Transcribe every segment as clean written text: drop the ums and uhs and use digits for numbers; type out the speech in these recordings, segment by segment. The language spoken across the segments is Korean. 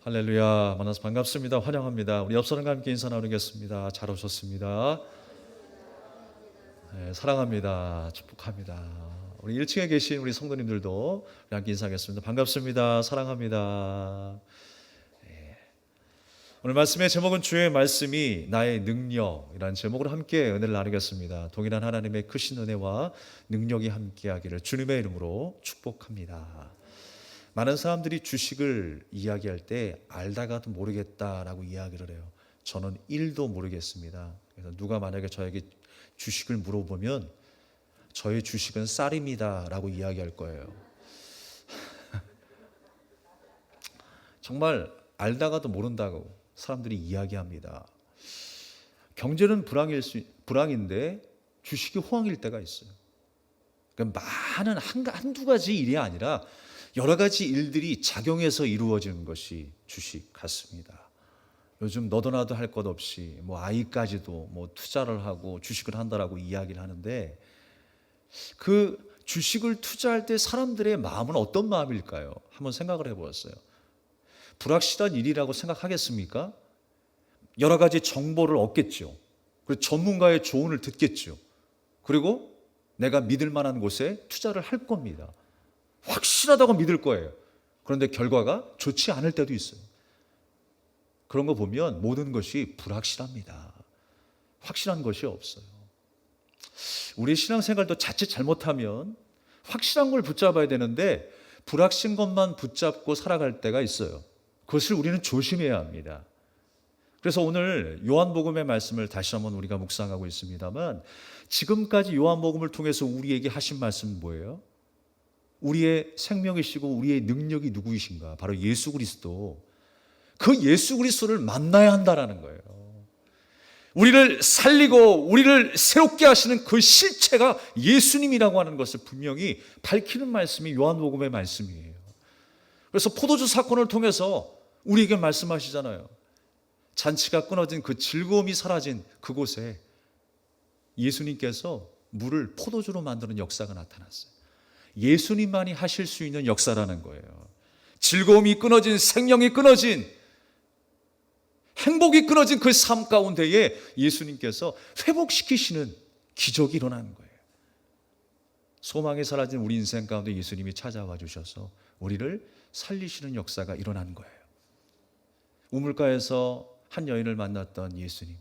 할렐루야. 만나서 반갑습니다. 환영합니다. 우리 옆 사람과 함께 인사 나누겠습니다. 잘 오셨습니다. 네, 사랑합니다. 축복합니다. 우리 1층에 계신 우리 성도님들도 우리 함께 인사하겠습니다. 반갑습니다. 사랑합니다. 네. 오늘 말씀의 제목은 주의 말씀이 나의 능력이라는 제목으로 함께 은혜를 나누겠습니다. 동일한 하나님의 크신 은혜와 능력이 함께하기를 주님의 이름으로 축복합니다. 많은 사람들이 주식을 이야기할 때 알다가도 모르겠다라고 이야기를 해요. 저는 1도 모르겠습니다. 그래서 누가 만약에 저에게 주식을 물어보면 저의 주식은 쌀입니다 라고 이야기할 거예요. 정말 알다가도 모른다고 사람들이 이야기합니다. 경제는 불황인데 주식이 호황일 때가 있어요. 그러니까 많은 한두 가지 일이 아니라 여러 가지 일들이 작용해서 이루어지는 것이 주식 같습니다. 요즘 너도 나도 할 것 없이 아이까지도 투자를 하고 주식을 한다라고 이야기를 하는데, 그 주식을 투자할 때 사람들의 마음은 어떤 마음일까요? 한번 생각을 해보았어요. 불확실한 일이라고 생각하겠습니까? 여러 가지 정보를 얻겠죠. 그리고 전문가의 조언을 듣겠죠. 그리고 내가 믿을 만한 곳에 투자를 할 겁니다. 확실하다고 믿을 거예요. 그런데 결과가 좋지 않을 때도 있어요. 그런 거 보면 모든 것이 불확실합니다. 확실한 것이 없어요. 우리 신앙생활도 자칫 잘못하면 확실한 걸 붙잡아야 되는데 불확실한 것만 붙잡고 살아갈 때가 있어요. 그것을 우리는 조심해야 합니다. 그래서 오늘 요한복음의 말씀을 다시 한번 우리가 묵상하고 있습니다만, 지금까지 요한복음을 통해서 우리에게 하신 말씀은 뭐예요? 우리의 생명이시고 우리의 능력이 누구이신가? 바로 예수 그리스도. 그 예수 그리스도를 만나야 한다라는 거예요. 우리를 살리고 우리를 새롭게 하시는 그 실체가 예수님이라고 하는 것을 분명히 밝히는 말씀이 요한복음의 말씀이에요. 그래서 포도주 사건을 통해서 우리에게 말씀하시잖아요. 잔치가 끊어진 그 즐거움이 사라진 그곳에 예수님께서 물을 포도주로 만드는 역사가 나타났어요. 예수님만이 하실 수 있는 역사라는 거예요. 즐거움이 끊어진, 생명이 끊어진, 행복이 끊어진 그 삶 가운데에 예수님께서 회복시키시는 기적이 일어나는 거예요. 소망이 사라진 우리 인생 가운데 예수님이 찾아와 주셔서 우리를 살리시는 역사가 일어난 거예요. 우물가에서 한 여인을 만났던 예수님,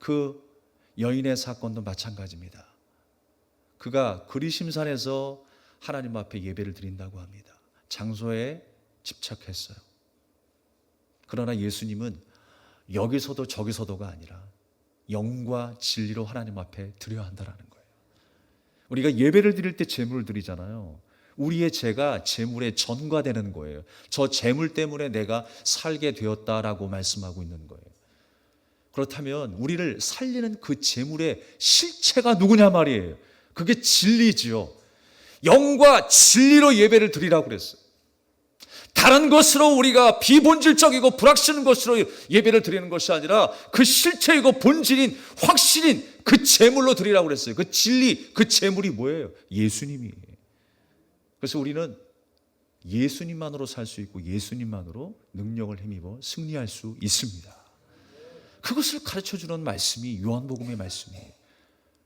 그 여인의 사건도 마찬가지입니다. 그가 그리심산에서 하나님 앞에 예배를 드린다고 합니다. 장소에 집착했어요. 그러나 예수님은 여기서도 저기서도가 아니라 영과 진리로 하나님 앞에 드려야 한다는 거예요. 우리가 예배를 드릴 때 제물을 드리잖아요. 우리의 죄가 제물에 전가되는 거예요. 저 제물 때문에 내가 살게 되었다라고 말씀하고 있는 거예요. 그렇다면 우리를 살리는 그 제물의 실체가 누구냐 말이에요. 그게 진리지요. 영과 진리로 예배를 드리라고 그랬어요. 다른 것으로 우리가 비본질적이고 불확실한 것으로 예배를 드리는 것이 아니라 그 실체이고 본질인 확실인 그 제물로 드리라고 그랬어요. 그 진리, 그 제물이 뭐예요? 예수님이에요. 그래서 우리는 예수님만으로 살 수 있고 예수님만으로 능력을 힘입어 승리할 수 있습니다. 그것을 가르쳐주는 말씀이 요한복음의 말씀이에요.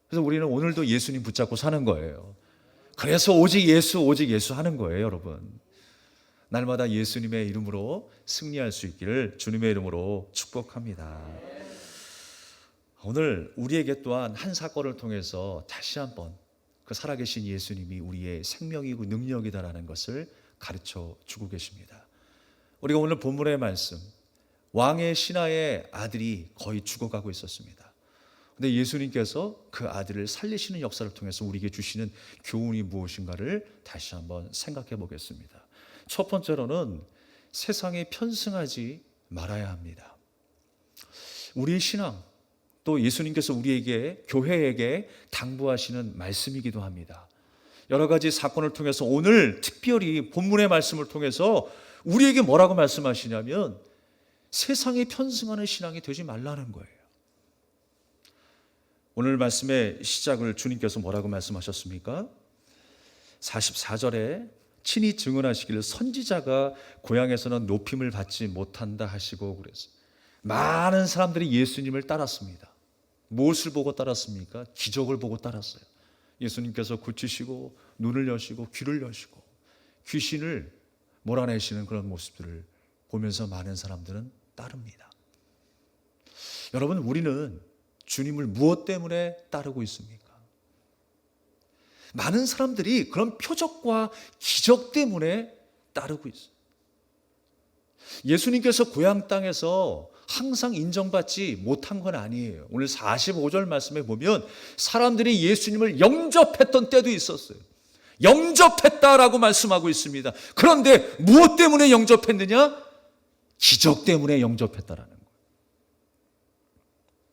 그래서 우리는 오늘도 예수님 붙잡고 사는 거예요. 그래서 오직 예수 하는 거예요, 여러분. 날마다 예수님의 이름으로 승리할 수 있기를 주님의 이름으로 축복합니다. 오늘 우리에게 또한 한 사건을 통해서 다시 한번 그 살아계신 예수님이 우리의 생명이고 능력이다라는 것을 가르쳐 주고 계십니다. 우리가 오늘 본문의 말씀, 왕의 신하의 아들이 거의 죽어가고 있었습니다. 근데 예수님께서 그 아들을 살리시는 역사를 통해서 우리에게 주시는 교훈이 무엇인가를 다시 한번 생각해 보겠습니다. 첫 번째로는 세상에 편승하지 말아야 합니다. 우리의 신앙, 또 예수님께서 우리에게, 교회에게 당부하시는 말씀이기도 합니다. 여러 가지 사건을 통해서 오늘 특별히 본문의 말씀을 통해서 우리에게 뭐라고 말씀하시냐면 세상에 편승하는 신앙이 되지 말라는 거예요. 오늘 말씀의 시작을 주님께서 뭐라고 말씀하셨습니까? 44절에 친히 증언하시기를 선지자가 고향에서는 높임을 받지 못한다 하시고 그랬어요. 많은 사람들이 예수님을 따랐습니다. 무엇을 보고 따랐습니까? 기적을 보고 따랐어요. 예수님께서 고치시고 눈을 여시고 귀를 여시고 귀신을 몰아내시는 그런 모습들을 보면서 많은 사람들은 따릅니다. 여러분, 우리는 주님을 무엇 때문에 따르고 있습니까? 많은 사람들이 그런 표적과 기적 때문에 따르고 있어요. 예수님께서 고향 땅에서 항상 인정받지 못한 건 아니에요. 오늘 45절 말씀에 보면 사람들이 예수님을 영접했던 때도 있었어요. 영접했다라고 말씀하고 있습니다. 그런데 무엇 때문에 영접했느냐? 기적 때문에 영접했다라는 거예요.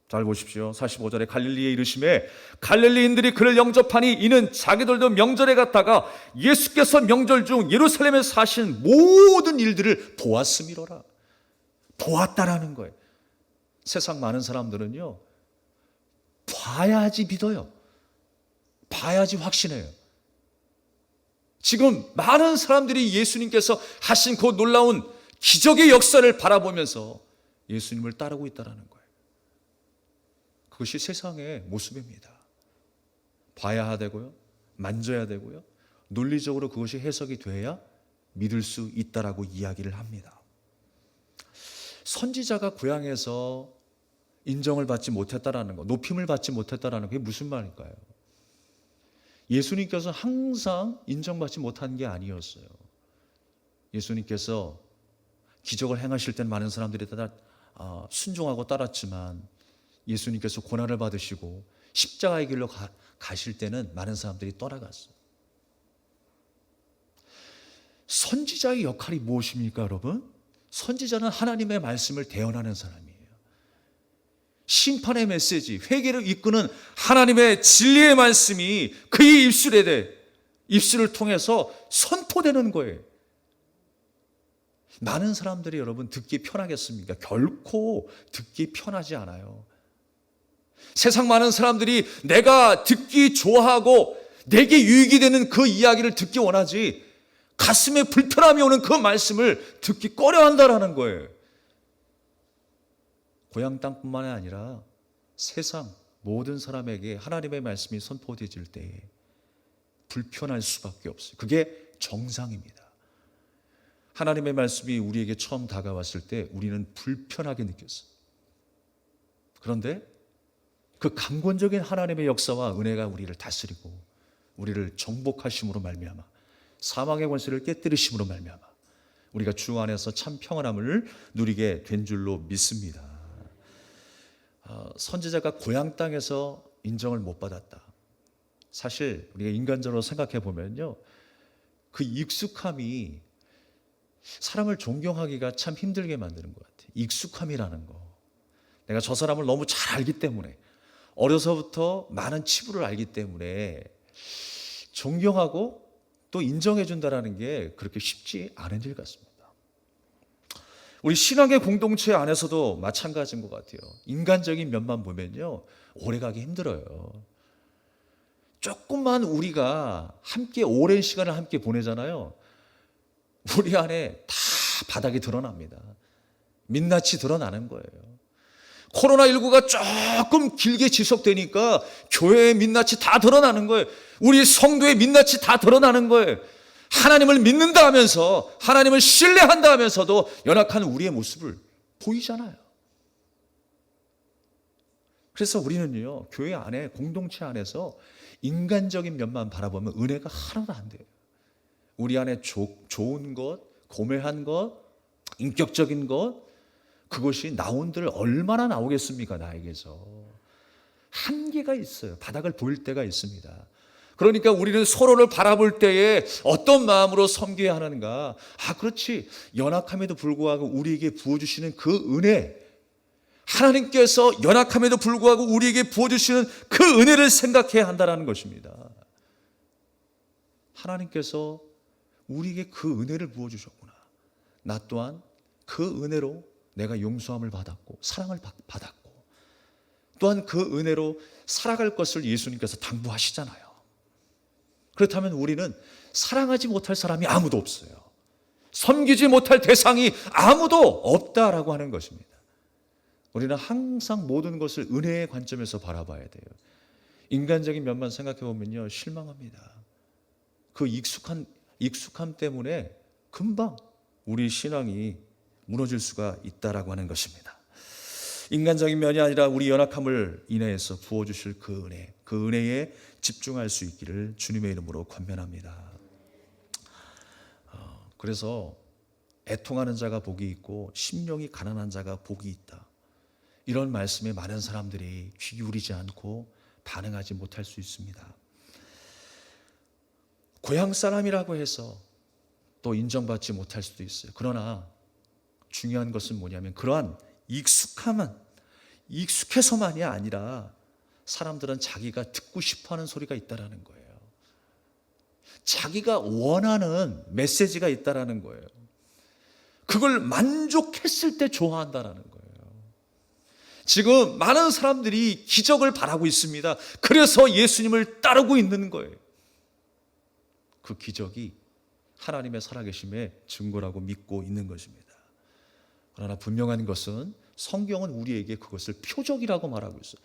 잘 보십시오. 45절에 갈릴리에 이르심에 갈릴리인들이 그를 영접하니 이는 자기들도 명절에 갔다가 예수께서 명절 중 예루살렘에서 하신 모든 일들을 보았음이로라. 보았다라는 거예요. 세상 많은 사람들은요, 봐야지 믿어요. 봐야지 확신해요. 지금 많은 사람들이 예수님께서 하신 그 놀라운 기적의 역사를 바라보면서 예수님을 따르고 있다는 거예요. 그것이 세상의 모습입니다. 봐야 되고요, 만져야 되고요, 논리적으로 그것이 해석이 돼야 믿을 수 있다라고 이야기를 합니다. 선지자가 고향에서 인정을 받지 못했다라는 거, 높임을 받지 못했다라는 게 무슨 말일까요? 예수님께서 항상 인정받지 못한 게 아니었어요. 예수님께서 기적을 행하실 때는 많은 사람들이 다 순종하고 따랐지만 예수님께서 고난을 받으시고 십자가의 길로 가실 때는 많은 사람들이 떠나갔어요. 선지자의 역할이 무엇입니까, 여러분? 선지자는 하나님의 말씀을 대언하는 사람이에요. 심판의 메시지, 회개를 이끄는 하나님의 진리의 말씀이 그의 입술을 통해서 선포되는 거예요. 많은 사람들이 여러분 듣기 편하겠습니까? 결코 듣기 편하지 않아요. 세상 많은 사람들이 내가 듣기 좋아하고 내게 유익이 되는 그 이야기를 듣기 원하지 가슴에 불편함이 오는 그 말씀을 듣기 꺼려한다라는 거예요. 고향 땅뿐만 아니라 세상 모든 사람에게 하나님의 말씀이 선포되질 때 불편할 수밖에 없어요. 그게 정상입니다. 하나님의 말씀이 우리에게 처음 다가왔을 때 우리는 불편하게 느꼈어요. 그런데 그 강권적인 하나님의 역사와 은혜가 우리를 다스리고 우리를 정복하심으로 말미암아 사망의 권세를 깨뜨리심으로 말미암아 우리가 주 안에서 참 평안함을 누리게 된 줄로 믿습니다. 선지자가 고향 땅에서 인정을 못 받았다. 사실 우리가 인간적으로 생각해 보면요, 그 익숙함이 사람을 존경하기가 참 힘들게 만드는 것 같아요. 익숙함이라는 거. 내가 저 사람을 너무 잘 알기 때문에, 어려서부터 많은 치부를 알기 때문에 존경하고 또 인정해 준다는 게 그렇게 쉽지 않은 일 같습니다. 우리 신앙의 공동체 안에서도 마찬가지인 것 같아요. 인간적인 면만 보면요, 오래가기 힘들어요. 조금만 우리가 함께 오랜 시간을 함께 보내잖아요. 우리 안에 다 바닥이 드러납니다. 민낯이 드러나는 거예요. 코로나19가 조금 길게 지속되니까 교회의 민낯이 다 드러나는 거예요. 우리 성도의 민낯이 다 드러나는 거예요. 하나님을 믿는다 하면서, 하나님을 신뢰한다 하면서도 연약한 우리의 모습을 보이잖아요. 그래서 우리는요, 교회 안에, 공동체 안에서 인간적인 면만 바라보면 은혜가 하나도 안 돼요. 우리 안에 좋은 것, 고매한 것, 인격적인 것, 그것이 나온들 얼마나 나오겠습니까? 나에게서 한계가 있어요. 바닥을 보일 때가 있습니다. 그러니까 우리는 서로를 바라볼 때에 어떤 마음으로 섬겨야 하는가? 그렇지. 연약함에도 불구하고 우리에게 부어주시는 그 은혜, 하나님께서 연약함에도 불구하고 우리에게 부어주시는 그 은혜를 생각해야 한다는 것입니다. 하나님께서 우리에게 그 은혜를 부어주셨구나. 나 또한 그 은혜로 내가 용서함을 받았고 사랑을 받았고 또한 그 은혜로 살아갈 것을 예수님께서 당부하시잖아요. 그렇다면 우리는 사랑하지 못할 사람이 아무도 없어요. 섬기지 못할 대상이 아무도 없다라고 하는 것입니다. 우리는 항상 모든 것을 은혜의 관점에서 바라봐야 돼요. 인간적인 면만 생각해 보면요, 실망합니다. 그 익숙함 때문에 금방 우리 신앙이 무너질 수가 있다라고 하는 것입니다. 인간적인 면이 아니라 우리 연약함을 인해서 부어주실 그 은혜에 집중할 수 있기를 주님의 이름으로 권면합니다. 그래서 애통하는 자가 복이 있고 심령이 가난한 자가 복이 있다. 이런 말씀에 많은 사람들이 귀 기울이지 않고 반응하지 못할 수 있습니다. 고향 사람이라고 해서 또 인정받지 못할 수도 있어요. 그러나 중요한 것은 뭐냐면 그러한 익숙해서만이 아니라 사람들은 자기가 듣고 싶어하는 소리가 있다라는 거예요. 자기가 원하는 메시지가 있다라는 거예요. 그걸 만족했을 때 좋아한다라는 거예요. 지금 많은 사람들이 기적을 바라고 있습니다. 그래서 예수님을 따르고 있는 거예요. 그 기적이 하나님의 살아계심의 증거라고 믿고 있는 것입니다. 그러나 분명한 것은 성경은 우리에게 그것을 표적이라고 말하고 있어요.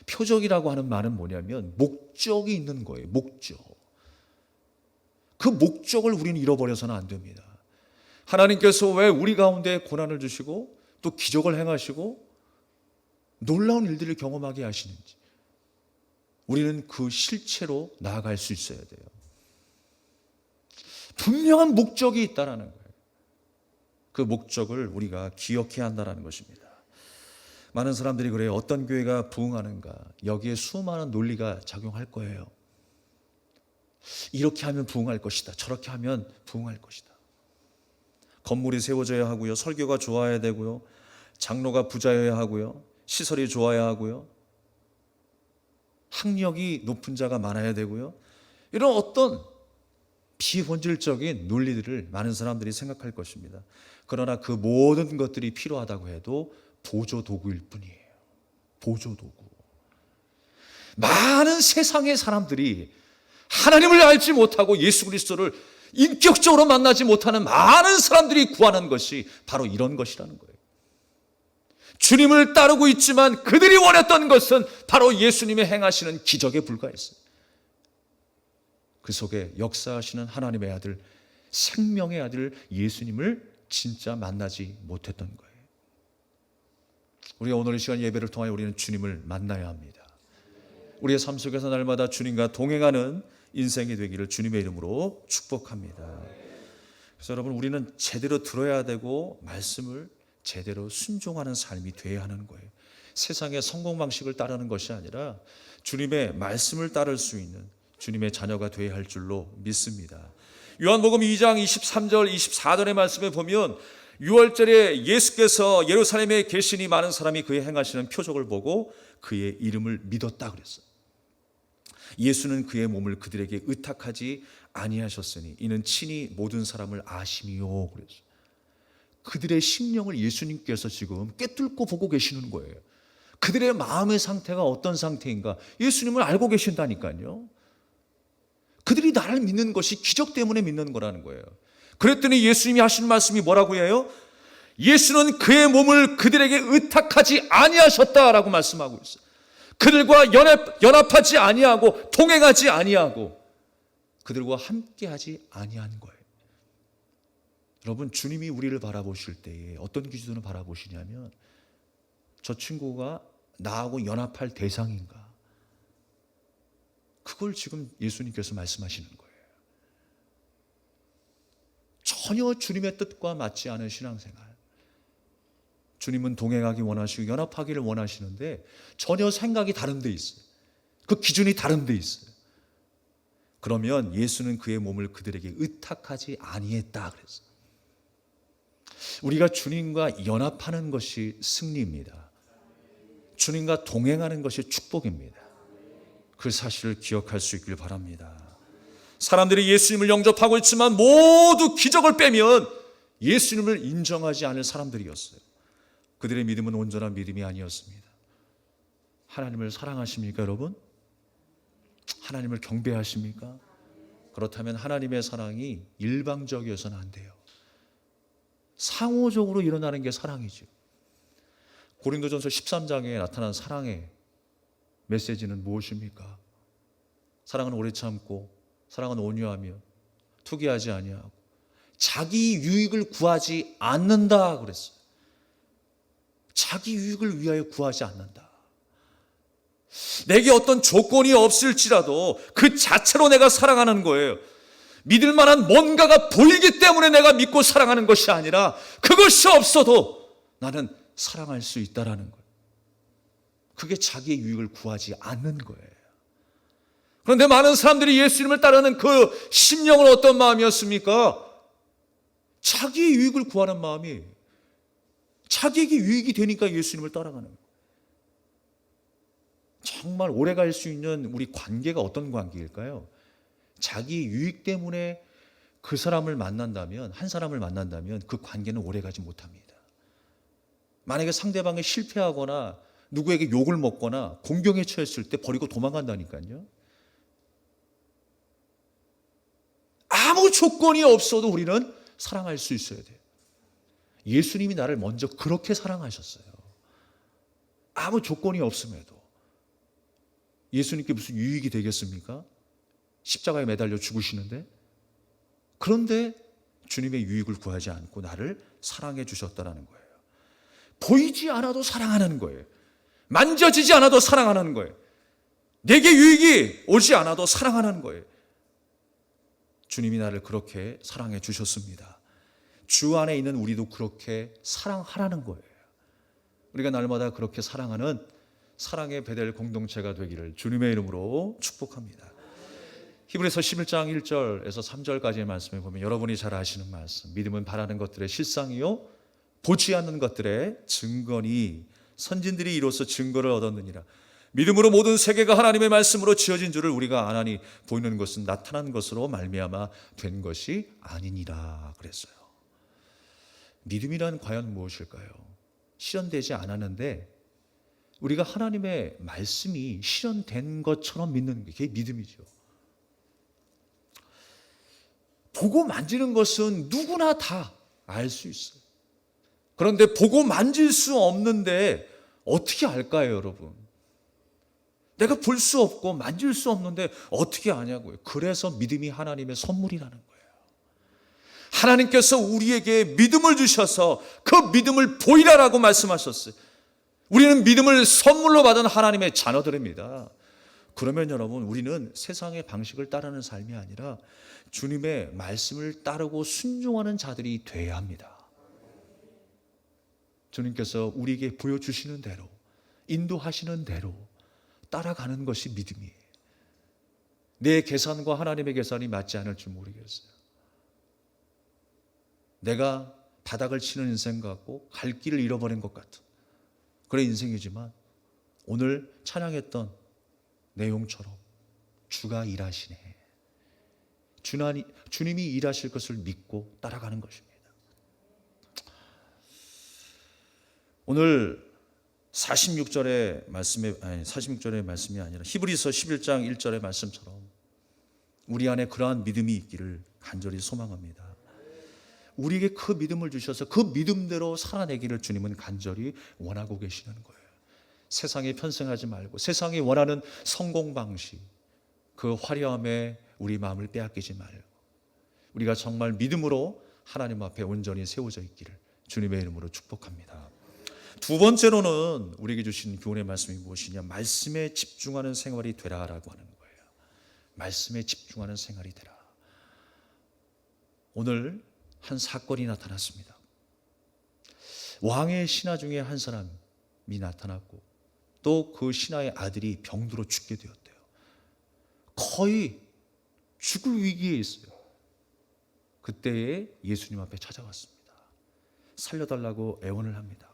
표적이라고 하는 말은 뭐냐면 목적이 있는 거예요. 목적. 그 목적을 우리는 잃어버려서는 안 됩니다. 하나님께서 왜 우리 가운데 고난을 주시고 또 기적을 행하시고 놀라운 일들을 경험하게 하시는지 우리는 그 실체로 나아갈 수 있어야 돼요. 분명한 목적이 있다는 거예요. 그 목적을 우리가 기억해야 한다는 것입니다. 많은 사람들이 그래요. 어떤 교회가 부흥하는가? 여기에 수많은 논리가 작용할 거예요. 이렇게 하면 부흥할 것이다. 저렇게 하면 부흥할 것이다. 건물이 세워져야 하고요. 설교가 좋아야 되고요. 장로가 부자여야 하고요. 시설이 좋아야 하고요. 학력이 높은 자가 많아야 되고요. 이런 어떤 비본질적인 논리들을 많은 사람들이 생각할 것입니다. 그러나 그 모든 것들이 필요하다고 해도 보조도구일 뿐이에요. 보조도구. 많은 세상의 사람들이 하나님을 알지 못하고 예수 그리스도를 인격적으로 만나지 못하는 많은 사람들이 구하는 것이 바로 이런 것이라는 거예요. 주님을 따르고 있지만 그들이 원했던 것은 바로 예수님의 행하시는 기적에 불과했어요. 그 속에 역사하시는 하나님의 아들, 생명의 아들 예수님을 진짜 만나지 못했던 거예요. 우리가 오늘 이 시간 예배를 통하여 우리는 주님을 만나야 합니다. 우리의 삶 속에서 날마다 주님과 동행하는 인생이 되기를 주님의 이름으로 축복합니다. 그래서 여러분, 우리는 제대로 들어야 되고 말씀을 제대로 순종하는 삶이 되어야 하는 거예요. 세상의 성공 방식을 따르는 것이 아니라 주님의 말씀을 따를 수 있는 주님의 자녀가 되어야 할 줄로 믿습니다. 요한복음 2장 23절 24절의 말씀에 보면 6월절에 예수께서 예루살렘에 계시니 많은 사람이 그의 행하시는 표적을 보고 그의 이름을 믿었다 그랬어요. 예수는 그의 몸을 그들에게 의탁하지 아니하셨으니 이는 친히 모든 사람을 아심이요 그랬어요. 그들의 심령을 예수님께서 지금 꿰뚫고 보고 계시는 거예요. 그들의 마음의 상태가 어떤 상태인가 예수님을 알고 계신다니까요. 그들이 나를 믿는 것이 기적 때문에 믿는 거라는 거예요. 그랬더니 예수님이 하신 말씀이 뭐라고 해요? 예수는 그의 몸을 그들에게 의탁하지 아니하셨다라고 말씀하고 있어요. 그들과 연합하지 아니하고 동행하지 아니하고 그들과 함께하지 아니한 거예요. 여러분, 주님이 우리를 바라보실 때에 어떤 기준으로 바라보시냐면 저 친구가 나하고 연합할 대상인가? 그걸 지금 예수님께서 말씀하시는 거예요. 전혀 주님의 뜻과 맞지 않은 신앙생활. 주님은 동행하기 원하시고 연합하기를 원하시는데 전혀 생각이 다른 데 있어요. 그 기준이 다른 데 있어요. 그러면 예수는 그의 몸을 그들에게 의탁하지 아니했다 그랬어요. 우리가 주님과 연합하는 것이 승리입니다. 주님과 동행하는 것이 축복입니다. 그 사실을 기억할 수 있길 바랍니다. 사람들이 예수님을 영접하고 있지만 모두 기적을 빼면 예수님을 인정하지 않을 사람들이었어요. 그들의 믿음은 온전한 믿음이 아니었습니다. 하나님을 사랑하십니까, 여러분? 하나님을 경배하십니까? 그렇다면 하나님의 사랑이 일방적이어서는 안 돼요. 상호적으로 일어나는 게 사랑이죠. 고린도전서 13장에 나타난 사랑의 메시지는 무엇입니까? 사랑은 오래 참고, 사랑은 온유하며 투기하지 아니하고 자기 유익을 구하지 않는다 그랬어요. 자기 유익을 위하여 구하지 않는다. 내게 어떤 조건이 없을지라도 그 자체로 내가 사랑하는 거예요. 믿을 만한 뭔가가 보이기 때문에 내가 믿고 사랑하는 것이 아니라 그것이 없어도 나는 사랑할 수 있다라는 거예요. 그게 자기의 유익을 구하지 않는 거예요. 그런데 많은 사람들이 예수님을 따르는 그 심령은 어떤 마음이었습니까? 자기의 유익을 구하는 마음이, 자기에게 유익이 되니까 예수님을 따라가는 거예요. 정말 오래 갈 수 있는 우리 관계가 어떤 관계일까요? 자기 유익 때문에 그 사람을 만난다면, 한 사람을 만난다면 그 관계는 오래 가지 못합니다. 만약에 상대방이 실패하거나 누구에게 욕을 먹거나 공경에 처했을 때 버리고 도망간다니까요. 아무 조건이 없어도 우리는 사랑할 수 있어야 돼요. 예수님이 나를 먼저 그렇게 사랑하셨어요. 아무 조건이 없음에도. 예수님께 무슨 유익이 되겠습니까? 십자가에 매달려 죽으시는데. 그런데 주님의 유익을 구하지 않고 나를 사랑해 주셨다는 거예요. 보이지 않아도 사랑하는 거예요. 만져지지 않아도 사랑하는 거예요. 내게 유익이 오지 않아도 사랑하는 거예요. 주님이 나를 그렇게 사랑해 주셨습니다. 주 안에 있는 우리도 그렇게 사랑하라는 거예요. 우리가 날마다 그렇게 사랑하는 사랑의 베델 공동체가 되기를 주님의 이름으로 축복합니다. 히브리서 11장 1절에서 3절까지의 말씀을 보면 여러분이 잘 아시는 말씀, 믿음은 바라는 것들의 실상이요 보지 않는 것들의 증거니 선진들이 이로써 증거를 얻었느니라. 믿음으로 모든 세계가 하나님의 말씀으로 지어진 줄을 우리가 아나니 보이는 것은 나타난 것으로 말미암아 된 것이 아니니라 그랬어요. 믿음이란 과연 무엇일까요? 실현되지 않았는데 우리가 하나님의 말씀이 실현된 것처럼 믿는 게 믿음이죠. 보고 만지는 것은 누구나 다 알 수 있어요. 그런데 보고 만질 수 없는데 어떻게 알까요, 여러분? 내가 볼 수 없고 만질 수 없는데 어떻게 아냐고요. 그래서 믿음이 하나님의 선물이라는 거예요. 하나님께서 우리에게 믿음을 주셔서 그 믿음을 보이라라고 말씀하셨어요. 우리는 믿음을 선물로 받은 하나님의 자녀들입니다. 그러면 여러분, 우리는 세상의 방식을 따르는 삶이 아니라 주님의 말씀을 따르고 순종하는 자들이 되어야 합니다. 주님께서 우리에게 보여주시는 대로, 인도하시는 대로 따라가는 것이 믿음이에요. 내 계산과 하나님의 계산이 맞지 않을 줄 모르겠어요. 내가 바닥을 치는 인생 같고 갈 길을 잃어버린 것 같은 그런 인생이지만 오늘 찬양했던 내용처럼 주가 일하시네. 주님이 일하실 것을 믿고 따라가는 것입니다. 오늘 46절의 말씀이 아니라 히브리서 11장 1절의 말씀처럼 우리 안에 그러한 믿음이 있기를 간절히 소망합니다. 우리에게 그 믿음을 주셔서 그 믿음대로 살아내기를 주님은 간절히 원하고 계시는 거예요. 세상에 편승하지 말고 세상이 원하는 성공 방식, 그 화려함에 우리 마음을 빼앗기지 말고 우리가 정말 믿음으로 하나님 앞에 온전히 세워져 있기를 주님의 이름으로 축복합니다. 두 번째로는 우리에게 주신 교훈의 말씀이 무엇이냐? 말씀에 집중하는 생활이 되라라고 하는 거예요. 말씀에 집중하는 생활이 되라. 오늘 한 사건이 나타났습니다. 왕의 신하 중에 한 사람이 나타났고 또 그 신하의 아들이 병들어 죽게 되었대요. 거의 죽을 위기에 있어요. 그때에 예수님 앞에 찾아왔습니다. 살려달라고 애원을 합니다.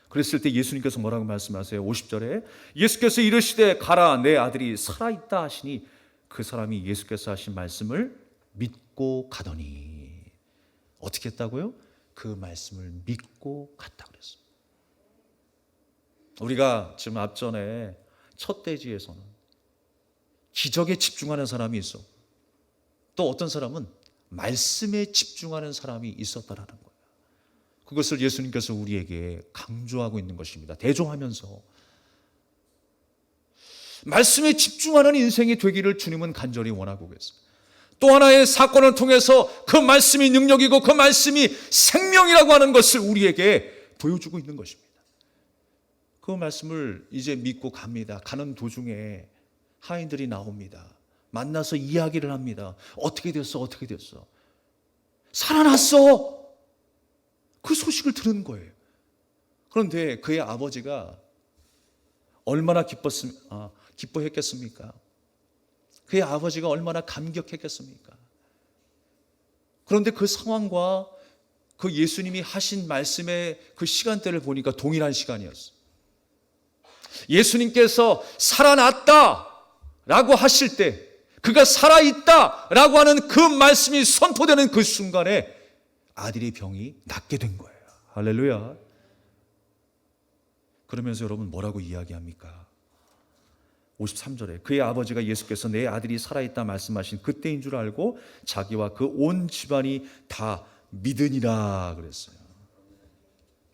그랬을 때 예수님께서 뭐라고 말씀하세요? 50절에 예수께서 이르시되 가라, 내 아들이 살아있다 하시니 그 사람이 예수께서 하신 말씀을 믿고 가더니 어떻게 했다고요? 그 말씀을 믿고 갔다 그랬어요. 우리가 지금 앞전에 첫 대지에서는 기적에 집중하는 사람이 있었고 또 어떤 사람은 말씀에 집중하는 사람이 있었다라는 거예요. 그것을 예수님께서 우리에게 강조하고 있는 것입니다. 대조하면서 말씀에 집중하는 인생이 되기를 주님은 간절히 원하고 계세요. 또 하나의 사건을 통해서 그 말씀이 능력이고 그 말씀이 생명이라고 하는 것을 우리에게 보여주고 있는 것입니다. 그 말씀을 이제 믿고 갑니다. 가는 도중에 하인들이 나옵니다. 만나서 이야기를 합니다. 어떻게 됐어? 어떻게 됐어? 살아났어! 그 소식을 들은 거예요. 그런데 그의 아버지가 얼마나 기뻐했겠습니까? 그의 아버지가 얼마나 감격했겠습니까? 그런데 그 상황과 그 예수님이 하신 말씀의 그 시간대를 보니까 동일한 시간이었어요. 예수님께서 살아났다 라고 하실 때, 그가 살아있다 라고 하는 그 말씀이 선포되는 그 순간에 아들의 병이 낫게 된 거예요. 할렐루야. 그러면서 여러분 뭐라고 이야기합니까? 53절에 그의 아버지가 예수께서 내 아들이 살아있다 말씀하신 그때인 줄 알고 자기와 그 온 집안이 다 믿으니라 그랬어요.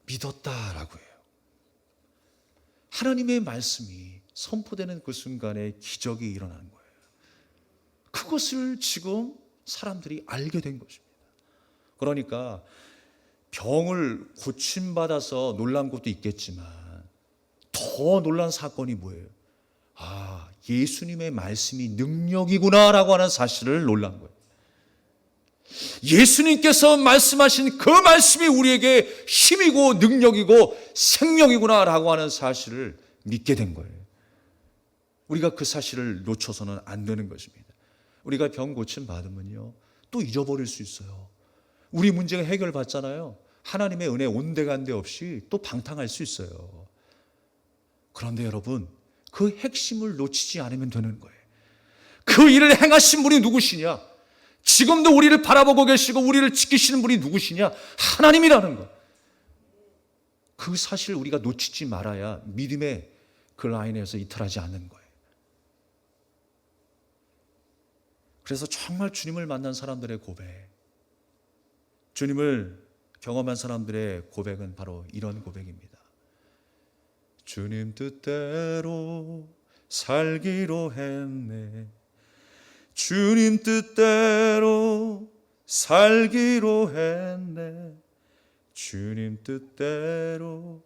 믿었다라고 해요. 하나님의 말씀이 선포되는 그 순간에 기적이 일어나는 거예요. 그것을 지금 사람들이 알게 된 것입니다. 그러니까 병을 고침받아서 놀란 것도 있겠지만 더 놀란 사건이 뭐예요? 예수님의 말씀이 능력이구나라고 하는 사실을 놀란 거예요. 예수님께서 말씀하신 그 말씀이 우리에게 힘이고 능력이고 생명이구나라고 하는 사실을 믿게 된 거예요. 우리가 그 사실을 놓쳐서는 안 되는 것입니다. 우리가 병 고침 받으면요, 또 잊어버릴 수 있어요. 우리 문제가 해결받잖아요. 하나님의 은혜 온데간데 없이 또 방탕할 수 있어요. 그런데 여러분, 그 핵심을 놓치지 않으면 되는 거예요. 그 일을 행하신 분이 누구시냐? 지금도 우리를 바라보고 계시고 우리를 지키시는 분이 누구시냐? 하나님이라는 것. 그 사실을 우리가 놓치지 말아야 믿음의 그 라인에서 이탈하지 않는 거예요. 그래서 정말 주님을 만난 사람들의 고백, 주님을 경험한 사람들의 고백은 바로 이런 고백입니다. 주님 뜻대로 살기로 했네. 주님 뜻대로 살기로 했네. 주님 뜻대로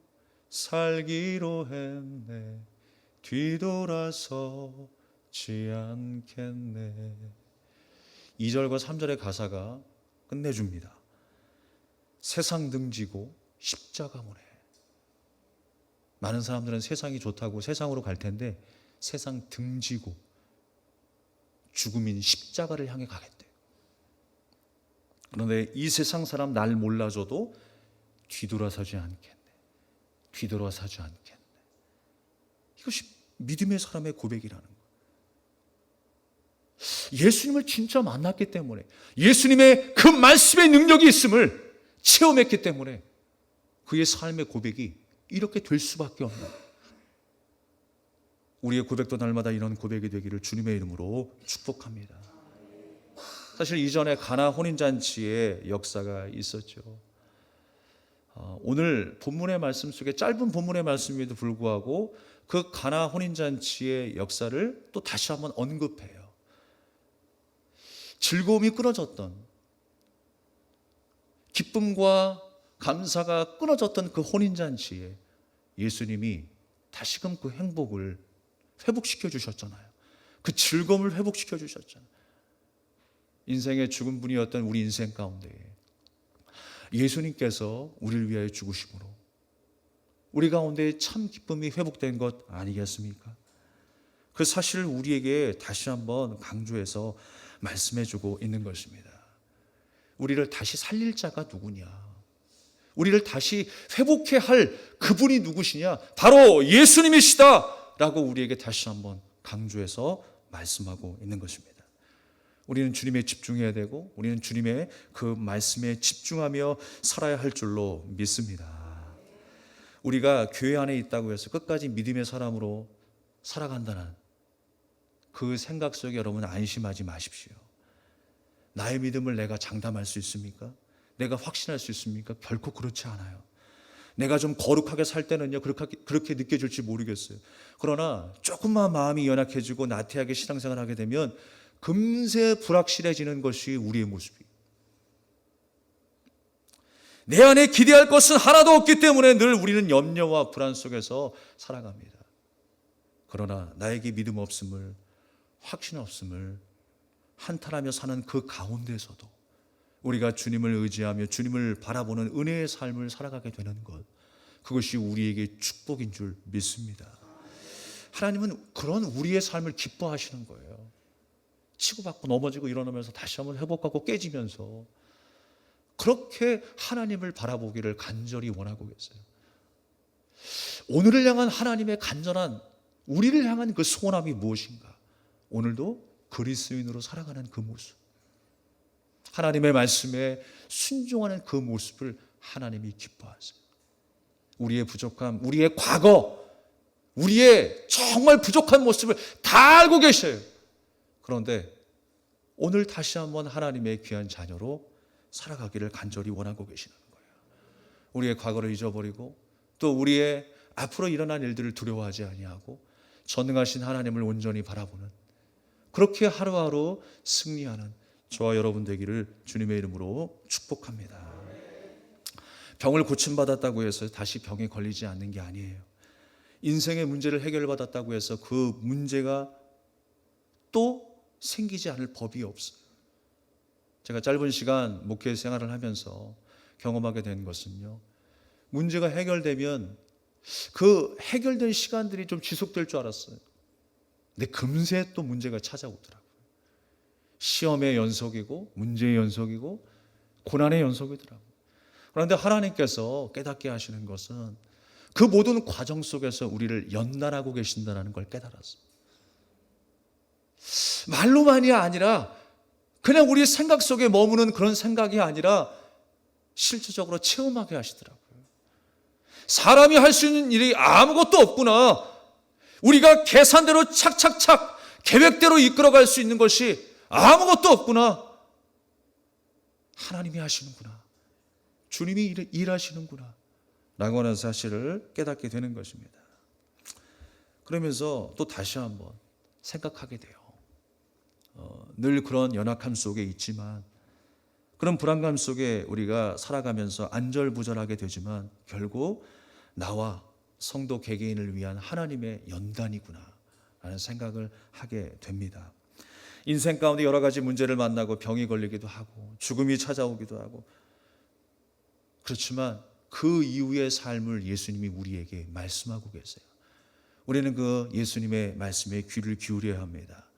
살기로 했네. 뒤돌아서지 않겠네. 2절과 3절의 가사가 끝내줍니다. 세상 등지고 십자가 보내. 많은 사람들은 세상이 좋다고 세상으로 갈 텐데 세상 등지고 죽음인 십자가를 향해 가겠대요. 그런데 이 세상 사람 날 몰라줘도 뒤돌아서지 않겠네. 뒤돌아서지 않겠네. 이것이 믿음의 사람의 고백이라는 거예요. 예수님을 진짜 만났기 때문에, 예수님의 그 말씀의 능력이 있음을 체험했기 때문에 그의 삶의 고백이 이렇게 될 수밖에 없는 거예요. 우리의 고백도 날마다 이런 고백이 되기를 주님의 이름으로 축복합니다. 사실 이전에 가나 혼인잔치의 역사가 있었죠. 오늘 본문의 말씀 속에 짧은 본문의 말씀에도 불구하고 그 가나 혼인잔치의 역사를 또 다시 한번 언급해요. 즐거움이 끊어졌던, 기쁨과 감사가 끊어졌던 그 혼인잔치에 예수님이 다시금 그 행복을 회복시켜 주셨잖아요. 그 즐거움을 회복시켜 주셨잖아요. 인생의 죽은 분이었던 우리 인생 가운데 예수님께서 우리를 위하여 죽으심으로 우리 가운데 참 기쁨이 회복된 것 아니겠습니까? 그 사실을 우리에게 다시 한번 강조해서 말씀해 주고 있는 것입니다. 우리를 다시 살릴 자가 누구냐? 우리를 다시 회복해 할 그분이 누구시냐? 바로 예수님이시다 라고 우리에게 다시 한번 강조해서 말씀하고 있는 것입니다. 우리는 주님에 집중해야 되고 우리는 주님의 그 말씀에 집중하며 살아야 할 줄로 믿습니다. 우리가 교회 안에 있다고 해서 끝까지 믿음의 사람으로 살아간다는 그 생각 속에 여러분 안심하지 마십시오. 나의 믿음을 내가 장담할 수 있습니까? 내가 확신할 수 있습니까? 결코 그렇지 않아요. 내가 좀 거룩하게 살 때는요, 그렇게 느껴질지 모르겠어요. 그러나 조금만 마음이 연약해지고 나태하게 신앙생활을 하게 되면 금세 불확실해지는 것이 우리의 모습이에요. 내 안에 기대할 것은 하나도 없기 때문에 늘 우리는 염려와 불안 속에서 살아갑니다. 그러나 나에게 믿음 없음을, 확신 없음을 한탄하며 사는 그 가운데서도 우리가 주님을 의지하며 주님을 바라보는 은혜의 삶을 살아가게 되는 것, 그것이 우리에게 축복인 줄 믿습니다. 하나님은 그런 우리의 삶을 기뻐하시는 거예요. 치고받고 넘어지고 일어나면서 다시 한번 회복하고 깨지면서 그렇게 하나님을 바라보기를 간절히 원하고 계세요. 오늘을 향한 하나님의 간절한, 우리를 향한 그 소원함이 무엇인가? 오늘도 그리스도인으로 살아가는 그 모습, 하나님의 말씀에 순종하는 그 모습을 하나님이 기뻐하세요. 우리의 부족함, 우리의 과거, 우리의 정말 부족한 모습을 다 알고 계셔요. 그런데 오늘 다시 한번 하나님의 귀한 자녀로 살아가기를 간절히 원하고 계시는 거예요. 우리의 과거를 잊어버리고 또 우리의 앞으로 일어날 일들을 두려워하지 아니하고 전능하신 하나님을 온전히 바라보는, 그렇게 하루하루 승리하는 저와 여러분 되기를 주님의 이름으로 축복합니다. 병을 고침받았다고 해서 다시 병에 걸리지 않는 게 아니에요. 인생의 문제를 해결받았다고 해서 그 문제가 또 생기지 않을 법이 없어요. 제가 짧은 시간 목회 생활을 하면서 경험하게 된 것은요, 문제가 해결되면 그 해결된 시간들이 좀 지속될 줄 알았어요. 근데 금세 또 문제가 찾아오더라고요. 시험의 연속이고 문제의 연속이고 고난의 연속이더라고요. 그런데 하나님께서 깨닫게 하시는 것은 그 모든 과정 속에서 우리를 연단하고 계신다는 걸 깨달았어요. 말로만이 아니라 그냥 우리 생각 속에 머무는 그런 생각이 아니라 실질적으로 체험하게 하시더라고요. 사람이 할 수 있는 일이 아무것도 없구나. 우리가 계산대로 착착착 계획대로 이끌어갈 수 있는 것이 아무것도 없구나. 하나님이 하시는구나. 주님이 일하시는구나. 라고 하는 사실을 깨닫게 되는 것입니다. 그러면서 또 다시 한번 생각하게 돼요. 늘 그런 연약함 속에 있지만, 그런 불안감 속에 우리가 살아가면서 안절부절하게 되지만 결국 나와 성도 개개인을 위한 하나님의 연단이구나 라는 생각을 하게 됩니다. 인생 가운데 여러 가지 문제를 만나고 병이 걸리기도 하고 죽음이 찾아오기도 하고, 그렇지만 그 이후의 삶을 예수님이 우리에게 말씀하고 계세요. 우리는 그 예수님의 말씀에 귀를 기울여야 합니다.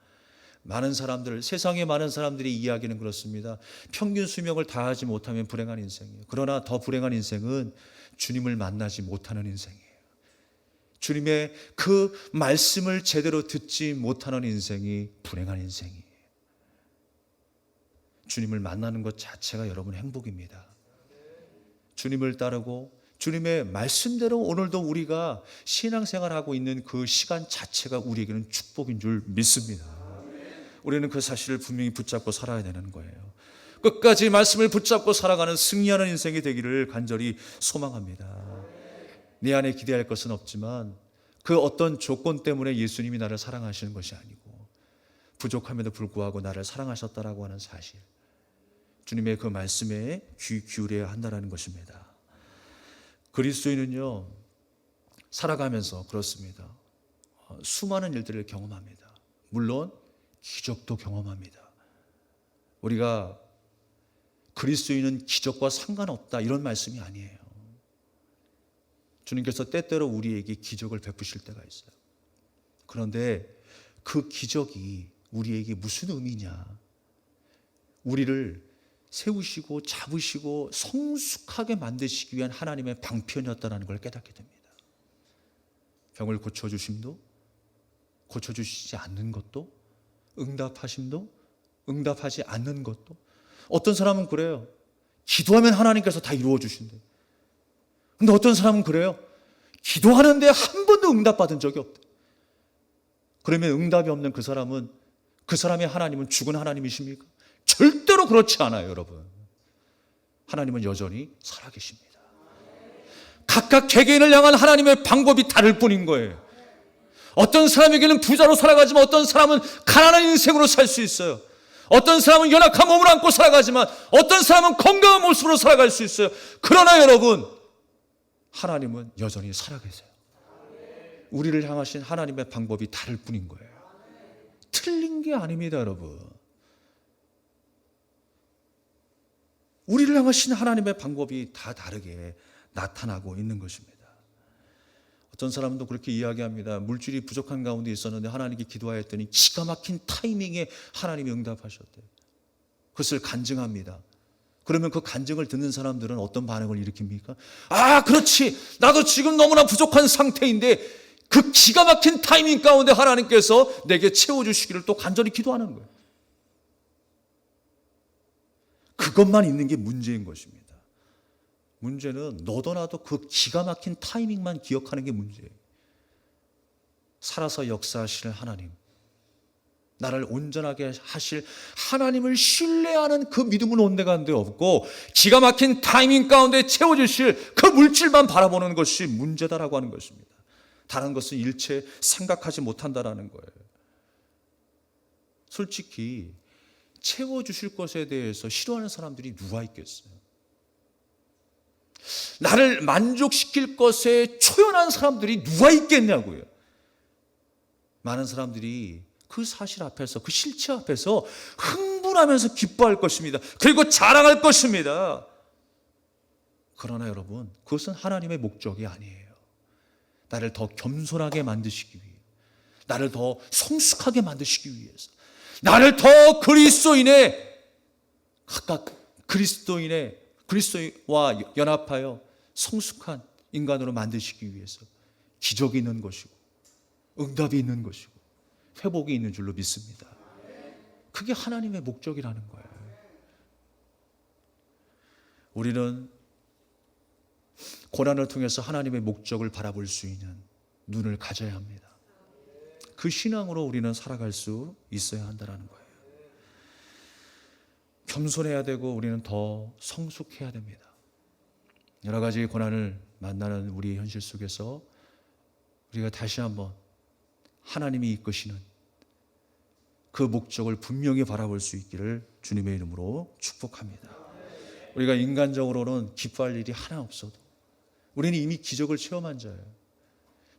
많은 사람들, 세상의 많은 사람들이 이야기는 그렇습니다. 평균 수명을 다하지 못하면 불행한 인생이에요. 그러나 더 불행한 인생은 주님을 만나지 못하는 인생이에요. 주님의 그 말씀을 제대로 듣지 못하는 인생이 불행한 인생이에요. 주님을 만나는 것 자체가 여러분 행복입니다. 주님을 따르고 주님의 말씀대로 오늘도 우리가 신앙생활하고 있는 그 시간 자체가 우리에게는 축복인 줄 믿습니다. 우리는 그 사실을 분명히 붙잡고 살아야 되는 거예요. 끝까지 말씀을 붙잡고 살아가는 승리하는 인생이 되기를 간절히 소망합니다. 내 안에 기대할 것은 없지만 그 어떤 조건 때문에 예수님이 나를 사랑하시는 것이 아니고 부족함에도 불구하고 나를 사랑하셨다라고 하는 사실, 주님의 그 말씀에 귀 기울여야 한다는 것입니다. 그리스도인은요, 살아가면서 그렇습니다. 수많은 일들을 경험합니다. 물론 기적도 경험합니다. 우리가 그리스도인은 기적과 상관없다 이런 말씀이 아니에요. 주님께서 때때로 우리에게 기적을 베푸실 때가 있어요. 그런데 그 기적이 우리에게 무슨 의미냐? 우리를 세우시고 잡으시고 성숙하게 만드시기 위한 하나님의 방편이었다는 걸 깨닫게 됩니다. 병을 고쳐주심도, 고쳐주시지 않는 것도, 응답하심도, 응답하지 않는 것도. 어떤 사람은 그래요. 기도하면 하나님께서 다 이루어 주신대. 근데 어떤 사람은 그래요. 기도하는데 한 번도 응답받은 적이 없대. 그러면 응답이 없는 그 사람은, 그 사람의 하나님은 죽은 하나님이십니까? 절대로 그렇지 않아요, 여러분. 하나님은 여전히 살아계십니다. 각각 개개인을 향한 하나님의 방법이 다를 뿐인 거예요. 어떤 사람에게는 부자로 살아가지만 어떤 사람은 가난한 인생으로 살 수 있어요. 어떤 사람은 연약한 몸을 안고 살아가지만 어떤 사람은 건강한 모습으로 살아갈 수 있어요. 그러나 여러분, 하나님은 여전히 살아계세요. 우리를 향하신 하나님의 방법이 다를 뿐인 거예요. 틀린 게 아닙니다, 여러분. 우리를 향하신 하나님의 방법이 다 다르게 나타나고 있는 것입니다. 어떤 사람도 그렇게 이야기합니다. 물질이 부족한 가운데 있었는데 하나님께 기도하였더니 기가 막힌 타이밍에 하나님이 응답하셨대요. 그것을 간증합니다. 그러면 그 간증을 듣는 사람들은 어떤 반응을 일으킵니까? 아, 그렇지. 나도 지금 너무나 부족한 상태인데 그 기가 막힌 타이밍 가운데 하나님께서 내게 채워주시기를 또 간절히 기도하는 거예요. 그것만 있는 게 문제인 것입니다. 문제는 너도 나도 그 기가 막힌 타이밍만 기억하는 게 문제예요. 살아서 역사하실 하나님, 나를 온전하게 하실 하나님을 신뢰하는 그 믿음은 온데간데 없고 기가 막힌 타이밍 가운데 채워주실 그 물질만 바라보는 것이 문제다라고 하는 것입니다. 다른 것은 일체 생각하지 못한다라는 거예요. 솔직히 채워주실 것에 대해서 싫어하는 사람들이 누가 있겠어요? 나를 만족시킬 것에 초연한 사람들이 누가 있겠냐고요. 많은 사람들이 그 사실 앞에서, 그 실체 앞에서 흥분하면서 기뻐할 것입니다. 그리고 자랑할 것입니다. 그러나 여러분, 그것은 하나님의 목적이 아니에요. 나를 더 겸손하게 만드시기 위해, 나를 더 성숙하게 만드시기 위해서, 나를 더 각각 그리스도와 연합하여 성숙한 인간으로 만드시기 위해서 기적이 있는 것이고 응답이 있는 것이고 회복이 있는 줄로 믿습니다. 그게 하나님의 목적이라는 거예요. 우리는 고난을 통해서 하나님의 목적을 바라볼 수 있는 눈을 가져야 합니다. 그 신앙으로 우리는 살아갈 수 있어야 한다는 거예요. 겸손해야 되고 우리는 더 성숙해야 됩니다. 여러 가지 고난을 만나는 우리 현실 속에서 우리가 다시 한번 하나님이 이끄시는 그 목적을 분명히 바라볼 수 있기를 주님의 이름으로 축복합니다. 우리가 인간적으로는 기뻐할 일이 하나 없어도 우리는 이미 기적을 체험한 자예요.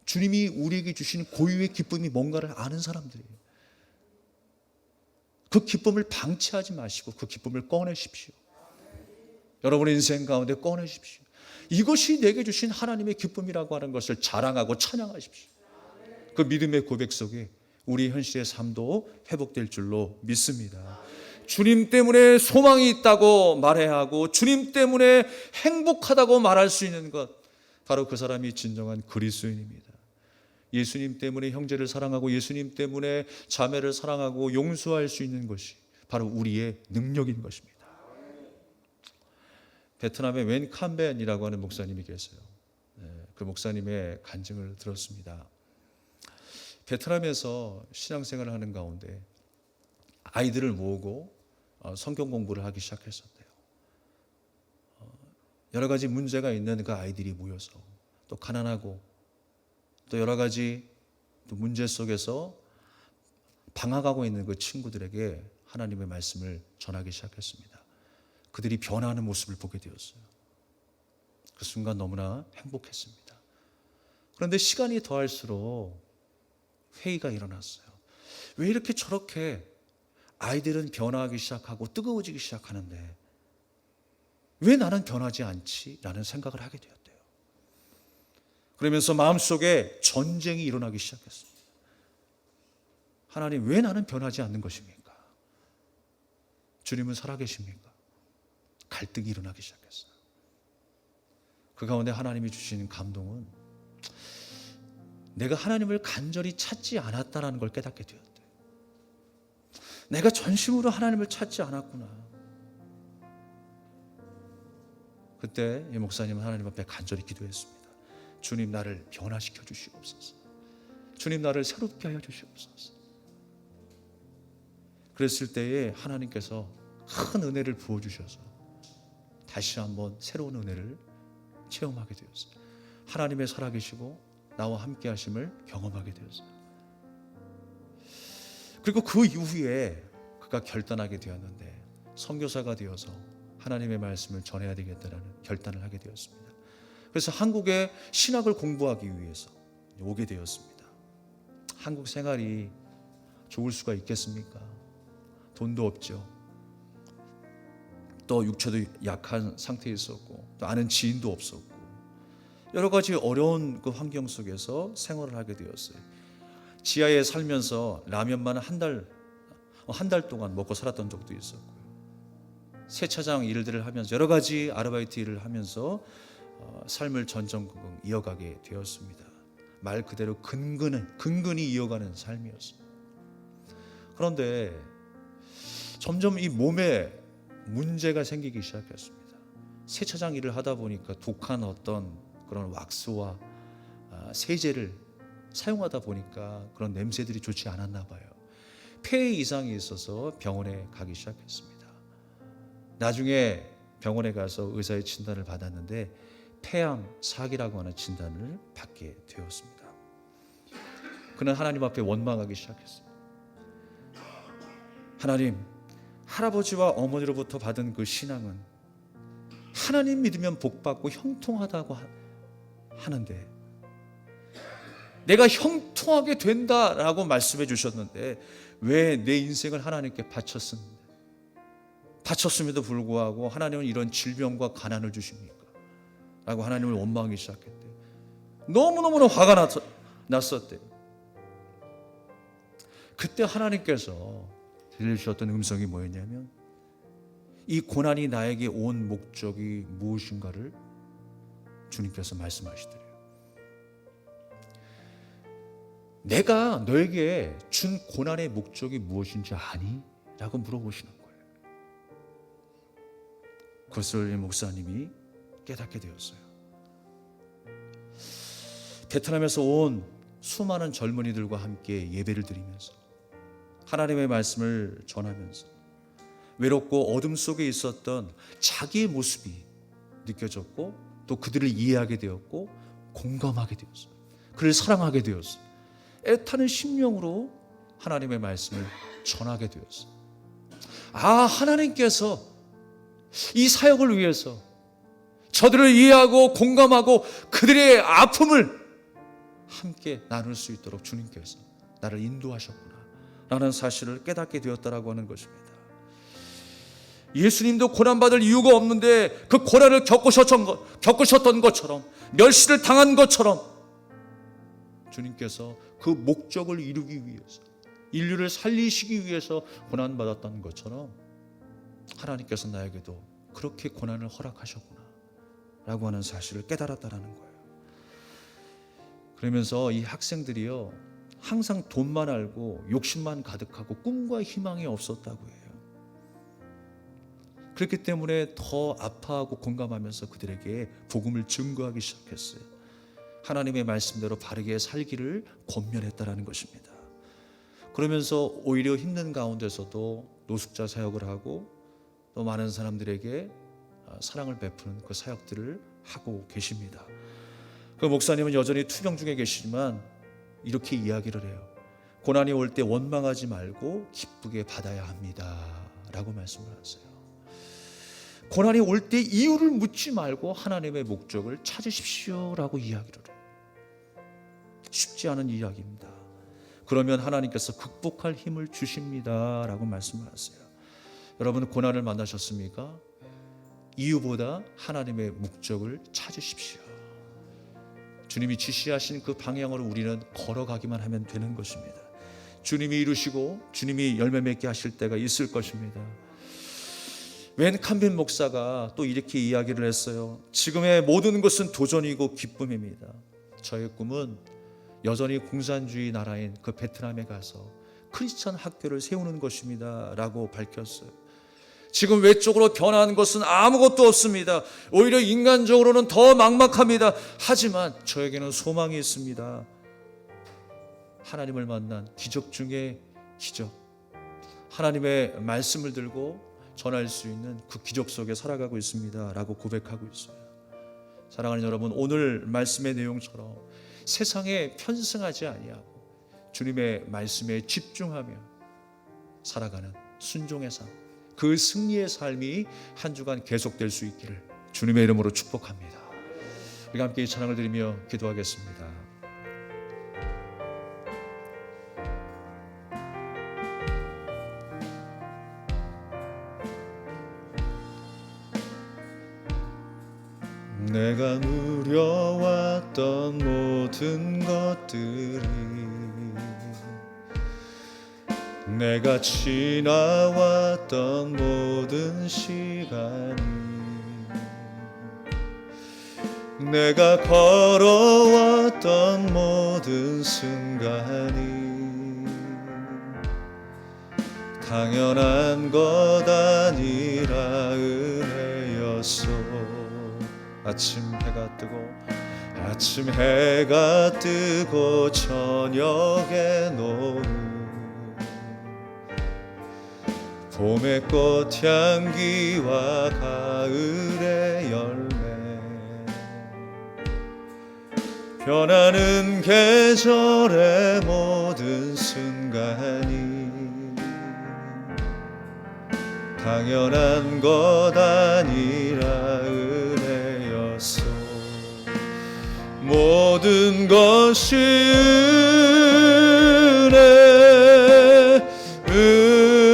주님이 우리에게 주신 고유의 기쁨이 뭔가를 아는 사람들이에요. 그 기쁨을 방치하지 마시고 그 기쁨을 꺼내십시오. 여러분의 인생 가운데 꺼내십시오. 이것이 내게 주신 하나님의 기쁨이라고 하는 것을 자랑하고 찬양하십시오. 그 믿음의 고백 속에 우리 현실의 삶도 회복될 줄로 믿습니다. 주님 때문에 소망이 있다고 말해야 하고 주님 때문에 행복하다고 말할 수 있는 것, 바로 그 사람이 진정한 그리스도인입니다. 예수님 때문에 형제를 사랑하고 예수님 때문에 자매를 사랑하고 용서할 수 있는 것이 바로 우리의 능력인 것입니다. 베트남의 웬 캄벤이라고 하는 목사님이 계세요. 그 목사님의 간증을 들었습니다. 베트남에서 신앙생활을 하는 가운데 아이들을 모으고 성경 공부를 하기 시작했었대요. 여러 가지 문제가 있는 그 아이들이 모여서 또 가난하고 또 여러 가지 또 문제 속에서 방황하고 있는 그 친구들에게 하나님의 말씀을 전하기 시작했습니다. 그들이 변화하는 모습을 보게 되었어요. 그 순간 너무나 행복했습니다. 그런데 시간이 더할수록 회의가 일어났어요. 왜 이렇게 저렇게 아이들은 변화하기 시작하고 뜨거워지기 시작하는데 왜 나는 변하지 않지? 라는 생각을 하게 되었대요. 그러면서 마음속에 전쟁이 일어나기 시작했습니다. 하나님, 왜 나는 변하지 않는 것입니까? 주님은 살아계십니까? 갈등이 일어나기 시작했어요. 그 가운데 하나님이 주신 감동은 내가 하나님을 간절히 찾지 않았다는 걸 깨닫게 되었대요. 내가 전심으로 하나님을 찾지 않았구나. 그때 이 목사님은 하나님 앞에 간절히 기도했습니다. 주님, 나를 변화시켜 주시옵소서. 주님, 나를 새롭게 하여 주시옵소서. 그랬을 때에 하나님께서 큰 은혜를 부어주셔서 다시 한번 새로운 은혜를 체험하게 되었어요. 하나님의 살아계시고 나와 함께 하심을 경험하게 되었어요. 그리고 그 이후에 그가 결단하게 되었는데 선교사가 되어서 하나님의 말씀을 전해야 되겠다는 결단을 하게 되었습니다. 그래서 한국에 신학을 공부하기 위해서 오게 되었습니다. 한국 생활이 좋을 수가 있겠습니까? 돈도 없죠. 또 육체도 약한 상태에 있었고 또 아는 지인도 없었고 여러 가지 어려운 그 환경 속에서 생활을 하게 되었어요. 지하에 살면서 라면만 한 달 동안 먹고 살았던 적도 있었고요. 세차장 일들을 하면서 여러 가지 아르바이트 일을 하면서 삶을 전전긍긍 이어가게 되었습니다. 말 그대로 근근히 이어가는 삶이었습니다. 그런데 점점 이 몸에 문제가 생기기 시작했습니다. 세차장 일을 하다 보니까 독한 어떤 그런 왁스와 세제를 사용하다 보니까 그런 냄새들이 좋지 않았나 봐요. 폐에 이상이 있어서 병원에 가기 시작했습니다. 나중에 병원에 가서 의사의 진단을 받았는데 폐암 사기라고 하는 진단을 받게 되었습니다. 그는 하나님 앞에 원망하기 시작했습니다. 하나님, 할아버지와 어머니로부터 받은 그 신앙은 하나님 믿으면 복받고 형통하다고 하는데 내가 형통하게 된다라고 말씀해 주셨는데 왜 내 인생을 하나님께 바쳤음에도 불구하고 하나님은 이런 질병과 가난을 주십니까? 라고 하나님을 원망하기 시작했대요. 너무너무 화가 났었대요. 그때 하나님께서 들려주셨던 음성이 뭐였냐면 이 고난이 나에게 온 목적이 무엇인가를 주님께서 말씀하시더래요. 내가 너에게 준 고난의 목적이 무엇인지 아니? 라고 물어보시는 거예요. 그것을 목사님이 깨닫게 되었어요. 베트남에서 온 수많은 젊은이들과 함께 예배를 드리면서 하나님의 말씀을 전하면서 외롭고 어둠 속에 있었던 자기의 모습이 느껴졌고 또 그들을 이해하게 되었고 공감하게 되었어요. 그를 사랑하게 되었어요. 애타는 심령으로 하나님의 말씀을 전하게 되었어요. 하나님께서 이 사역을 위해서 저들을 이해하고 공감하고 그들의 아픔을 함께 나눌 수 있도록 주님께서 나를 인도하셨구나 라는 사실을 깨닫게 되었다라고 하는 것입니다. 예수님도 고난받을 이유가 없는데 그 고난을 겪으셨던 것처럼 멸시를 당한 것처럼 주님께서 그 목적을 이루기 위해서 인류를 살리시기 위해서 고난받았던 것처럼 하나님께서 나에게도 그렇게 고난을 허락하셨구나 라고 하는 사실을 깨달았다라는 거예요. 그러면서 이 학생들이요 항상 돈만 알고 욕심만 가득하고 꿈과 희망이 없었다고 해요. 그렇기 때문에 더 아파하고 공감하면서 그들에게 복음을 증거하기 시작했어요. 하나님의 말씀대로 바르게 살기를 권면했다라는 것입니다. 그러면서 오히려 힘든 가운데서도 노숙자 사역을 하고 또 많은 사람들에게 사랑을 베푸는 그 사역들을 하고 계십니다. 그 목사님은 여전히 투병 중에 계시지만 이렇게 이야기를 해요. 고난이 올 때 원망하지 말고 기쁘게 받아야 합니다 라고 말씀을 하세요. 고난이 올 때 이유를 묻지 말고 하나님의 목적을 찾으십시오 라고 이야기를 해요. 쉽지 않은 이야기입니다. 그러면 하나님께서 극복할 힘을 주십니다 라고 말씀을 하세요. 여러분 고난을 만나셨습니까? 이유보다 하나님의 목적을 찾으십시오. 주님이 지시하신 그 방향으로 우리는 걸어가기만 하면 되는 것입니다. 주님이 이루시고 주님이 열매 맺게 하실 때가 있을 것입니다. 웬 캄빈 목사가 또 이렇게 이야기를 했어요. 지금의 모든 것은 도전이고 기쁨입니다. 저의 꿈은 여전히 공산주의 나라인 그 베트남에 가서 크리스천 학교를 세우는 것입니다 라고 밝혔어요. 지금 외적으로 변한 것은 아무것도 없습니다. 오히려 인간적으로는 더 막막합니다. 하지만 저에게는 소망이 있습니다. 하나님을 만난 기적 중에 기적. 하나님의 말씀을 들고 전할 수 있는 그 기적 속에 살아가고 있습니다 라고 고백하고 있어요. 사랑하는 여러분, 오늘 말씀의 내용처럼 세상에 편승하지 아니하고 주님의 말씀에 집중하며 살아가는 순종의 삶, 그 승리의 삶이 한 주간 계속될 수 있기를 주님의 이름으로 축복합니다. 우리가 함께 이 찬양을 드리며 기도하겠습니다. 내가 누려왔던 모든 것들이, 내가 지나왔던 모든 시간이, 내가 걸어왔던 모든 순간이 당연한 것 아니라 은혜였소. 아침 해가 뜨고 저녁에 노을, 봄의 꽃향기와 가을의 열매, 변하는 계절의 모든 순간이 당연한 것 아니라 은혜였소. 모든 것이 은혜,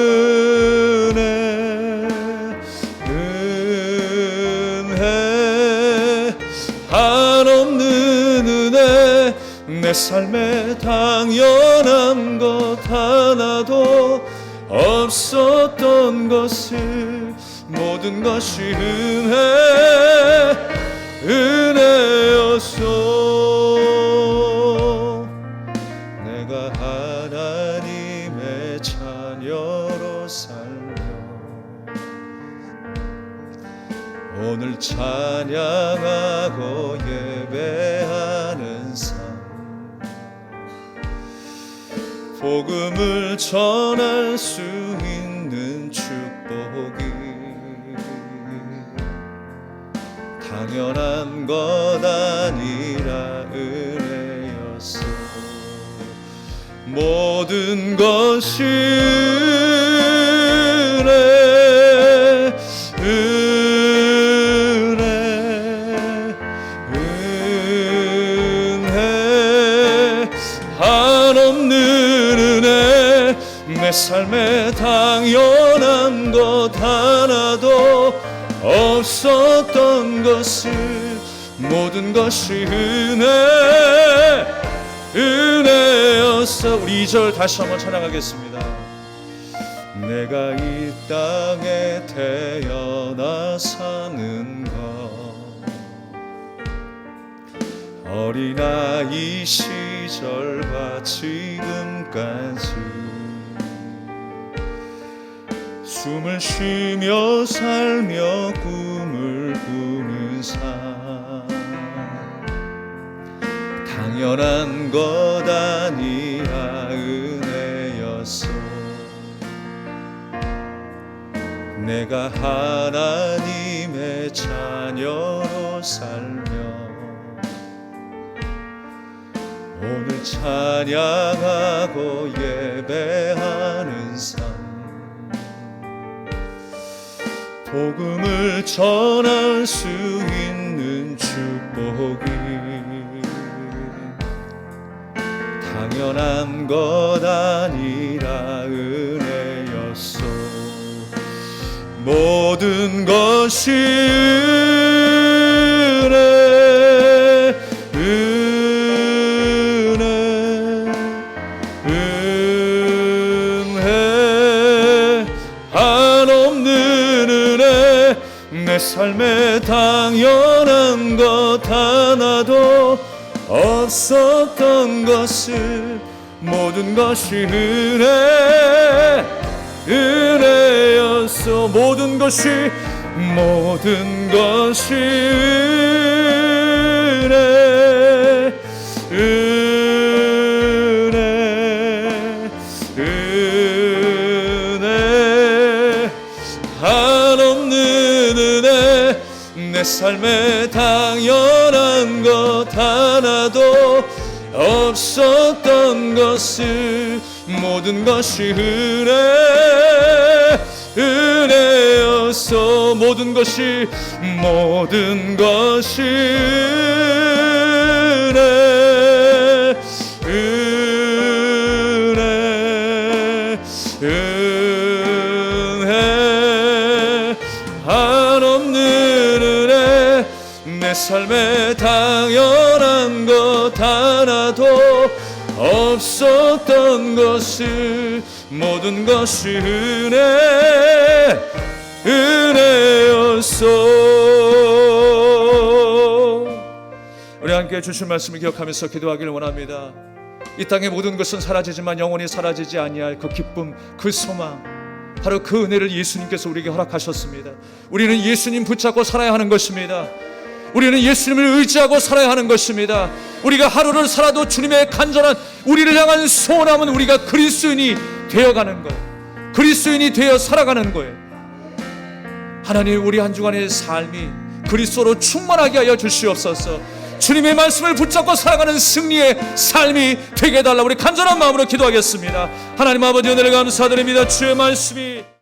한없는 은혜, 내 삶에 당연한 것 하나도 없었던 것을, 모든 것이 은혜였소. 내가 하나님의 자녀로 살며 오늘 찬양하고 예배하는 삶, 복음을 전할 수 있는 축복이 당연한 것 아니라 은혜였어. 모든 것이 은혜, 한없는 은혜, 내 삶에 당연한 것 하나도 없었던 것을, 모든 것이 은혜였어. 우리 2절 다시 한번 찬양하겠습니다. 내가 이 땅에 태어나 사는 것, 어린아이 시절과 지금까지 숨을 쉬며 살며 꿈을 꾸는 삶, 당연한 것 아니라 은혜였어. 내가 하나님의 자녀로 살며 오늘 찬양하고 예배하는 삶, 복음을 전할 수 있는 축복이 당연한 것 아니라 은혜였소. 모든 것이 은혜, 한없는 은혜, 내 삶에 당연한 것 하나도 없었던 것을, 모든 것이 은혜였어. 모든 것이 은혜, 것 하나도 없었던 것을 모든 것이 은혜였어. 모든 것이 은혜 한없는 은혜. 내 삶에 당연한 것 하나도 없었던 것을 모든 것이 은혜였어. 우리 함께 주신 말씀을 기억하면서 기도하기를 원합니다. 이 땅의 모든 것은 사라지지만 영원히 사라지지 아니할 그 기쁨, 그 소망, 바로 그 은혜를 예수님께서 우리에게 허락하셨습니다. 우리는 예수님 붙잡고 살아야 하는 것입니다. 우리는 예수님을 의지하고 살아야 하는 것입니다. 우리가 하루를 살아도 주님의 간절한 우리를 향한 소원함은 우리가 그리스도인이 되어가는 거예요. 그리스도인이 되어 살아가는 거예요. 하나님, 우리 한 주간의 삶이 그리스도로 충만하게 하여 주시옵소서. 주님의 말씀을 붙잡고 살아가는 승리의 삶이 되게 해달라 우리 간절한 마음으로 기도하겠습니다. 하나님 아버지, 은혜를 감사드립니다. 주의 말씀이